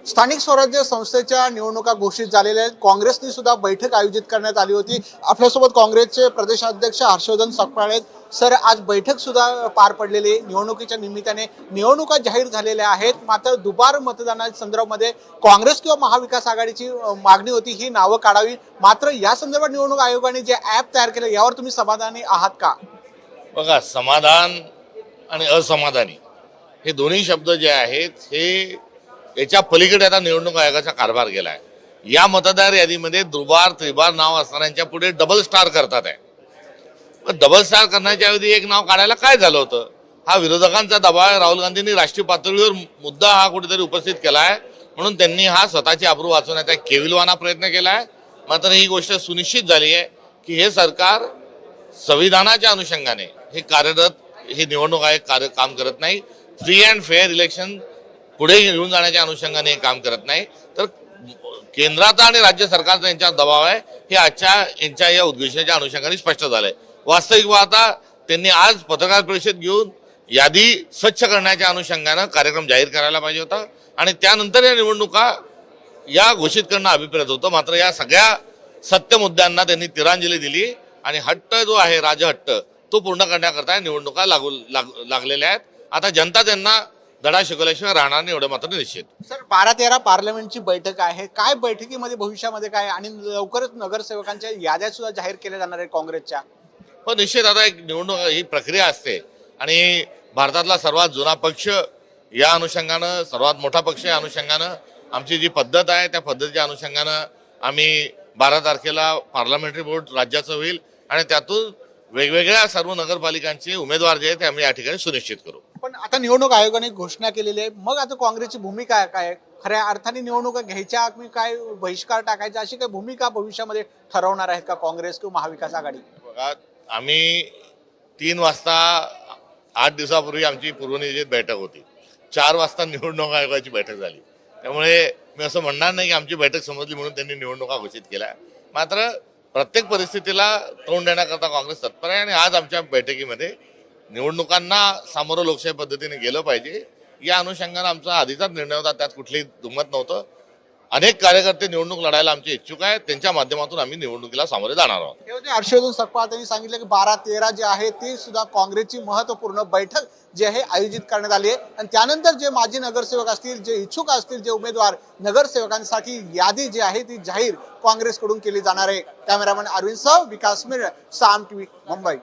स्थानिक स्वराज्य संस्थेच्या निवडणुका घोषित झालेल्या आहेत। काँग्रेसने सुद्धा बैठक आयोजित करण्यात आली होती। आपल्यासोबत काँग्रेसचे प्रदेशाध्यक्ष हर्षवर्धन सपकाळ आहेत। सर, आज बैठक सुद्धा पार पडलेली आहे। निवडणुकीच्या निमित्ताने निवडणुका जाहीर झालेल्या आहेत, मात्र दुबार मतदानाच्या संदर्भामध्ये काँग्रेस किंवा महाविकास आघाडीची मागणी होती ही नावं काढावी। मात्र या संदर्भात निवडणूक आयोगाने जे ॲप तयार केलं यावर तुम्ही समाधानी आहात का? बघा, समाधान आणि असमाधानी हे दोन्ही शब्द जे आहेत हे याच्या पलीकडे आता निवडणूक आयोगाचा कारभार गेला आहे। या मतदार यादीमध्ये दुबार त्रिबार नाव असणाऱ्यांच्या पुढे डबल स्टार करतात आहे। पण डबल स्टार करण्याच्या ऐवजी एक नाव काढायला काय झालं होतं? हा विरोधकांचा दबाव आहे। राहुल गांधींनी राष्ट्रीय पातळीवर मुद्दा हा कुठेतरी उपस्थित केला आहे, म्हणून त्यांनी हा स्वतःची आबरू वाचवण्याचा केविलवाना प्रयत्न केला आहे। मात्र ही गोष्ट सुनिश्चित झाली आहे की हे सरकार संविधानाच्या अनुषंगाने हे कार्यरत हे निवडणूक आयोग काम करत नाही। फ्री अँड फेअर इलेक्शन पुढे घेऊन जाण्याच्या अनुषंगाने काम करत नाही, तर केंद्राचा आणि राज्य सरकारचा यांच्यावर दबाव आहे हे आजच्या यांच्या या उद्देशाच्या अनुषंगाने स्पष्ट झालंय। वास्तविक पाहता त्यांनी आज पत्रकार परिषद घेऊन यादी स्वच्छ करण्याच्या अनुषंगाने कार्यक्रम जाहीर करायला पाहिजे होता आणि त्यानंतर या निवडणुका या घोषित करणं अभिप्रेत होतं। मात्र या सगळ्या सत्य मुद्द्यांना त्यांनी तिरांजली दिली आणि हट्ट जो आहे राजहट्ट तो पूर्ण करण्याकरता निवडणुका लागलेल्या आहेत। आता जनता त्यांना धडा शिकवल्याशिवाय राहणार नाही एवढं मात्र निश्चित। सर, 12-13 पार्लमेंटची बैठक आहे। काय बैठकीमध्ये भविष्यामध्ये काय आणि लवकरच नगरसेवकांच्या याद्या सुद्धा जाहीर केल्या जाणार आहे काँग्रेसच्या? हो, निश्चित। आता एक निवडणूक ही प्रक्रिया असते आणि भारतातला सर्वात जुना पक्ष या अनुषंगानं, सर्वात मोठा पक्ष या अनुषंगानं आमची जी पद्धत आहे त्या पद्धतीच्या अनुषंगानं आम्ही 12 तारखेला पार्लमेंटरी बोर्ड राज्याचं होईल आणि त्यातून वेगवेगळ्या सर्व नगरपालिकांचे उमेदवार जे आहेत ते आम्ही या ठिकाणी सुनिश्चित करू। पण आता निवडणूक आयोगाने घोषणा केलेली आहे, मग आता काँग्रेसची भूमिका काय? खऱ्या अर्थाने निवडणुका घ्यायच्या की काय बहिष्कार टाकायचा अशी काही भूमिका भविष्यामध्ये ठरवणार आहेत का काँग्रेस किंवा महाविकास आघाडी? बघा, आम्ही 3 वाजता 8 दिवसापूर्वी आमची पूर्वनियोजित बैठक होती। 4 वाजता निवडणूक आयोगाची बैठक झाली। त्यामुळे मी असं म्हणणार नाही की आमची बैठक समजली म्हणून त्यांनी निवडणुका घोषित केल्या। मात्र प्रत्येक परिस्थितीला तोंड देण्याकरता काँग्रेस तत्पर आहे आणि आज आमच्या बैठकीमध्ये निवडणुकांना सामोरं लोकशाही पद्धतीने गेलं पाहिजे या अनुषंगाने आमचा आधीचाच निर्णय होता, त्यात कुठलीही दुमत नव्हतं। अनेक कार्यकर्ते निवडणूक लढायला आमचे इच्छुक आहेत, त्यांच्या माध्यमातून आम्ही निवडणुकीला सामोरे जाणार आहोत। हर्षवर्धन सपकाळ त्यांनी सांगितलं की 12-13 जे आहे ती सुद्धा काँग्रेसची महत्वपूर्ण बैठक जी आहे आयोजित करण्यात आली आहे आणि त्यानंतर जे माजी नगरसेवक असतील, जे इच्छुक असतील, जे उमेदवार नगरसेवकांसाठी यादी जी आहे ती जाहीर काँग्रेसकडून केली जाणार आहे। कॅमेरामॅन अरविंद सह विकास मिरळ, साम टीव्ही, मुंबई।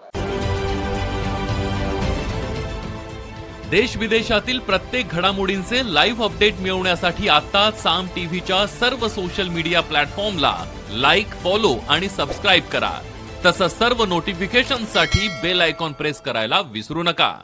देश विदेशातील प्रत्येक घडामोडींचे लाईव्ह अपडेट मिळवण्यासाठी आता साम टीव्हीच्या सर्व सोशल मीडिया प्लॅटफॉर्मला लाईक, फॉलो आणि सबस्क्राईब करा। तसंच सर्व नोटिफिकेशनसाठी बेल आयकॉन प्रेस करायला विसरू नका।